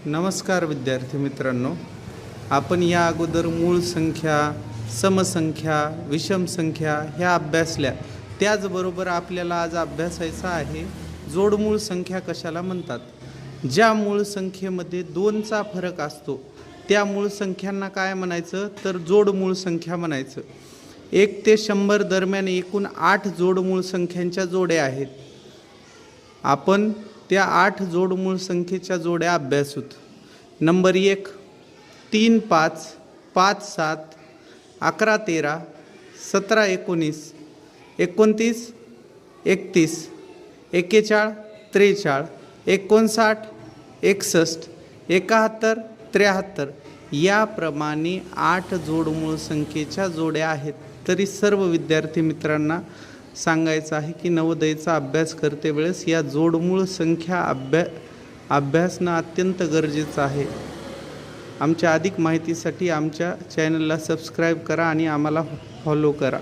नमस्कार विद्यार्थी मित्रांनो, आपण या अगोदर मूळ संख्या, समसंख्या, विषम संख्या ह्या अभ्यासल्या. त्याचबरोबर आपल्याला आज अभ्यासायचा आहे जोडमूळ संख्या कशाला म्हणतात. ज्या मूळ संख्येमध्ये 2चा फरक असतो त्या मूळ संख्यांना काय म्हणायचं तर जोडमूळ संख्या म्हणायचं. 1 ते 100 दरम्यान एकूण 8 जोडमूळ संख्यांच्या जोड्या आहेत. आपण त्या 8 जोडमूळ संख्येच्या जोड्या अभ्यासूत. नंबर 1 3 5 5 7 11 13 17 19 29 31 41 43 59 61 71 73 याप्रमाणे 8 जोडमूळ संख्येच्या जोड्या आहेत. तरी सर्व विद्यार्थी मित्रांना सांगायचं आहे की नवोदयचा अभ्यास करते वेळेस या जोडमूळ संख्या अभ्यासणं अत्यंत गरजेचं आहे. आमच्या अधिक माहितीसाठी आमच्या चॅनलला सबस्क्राईब करा आणि आम्हाला फॉलो करा.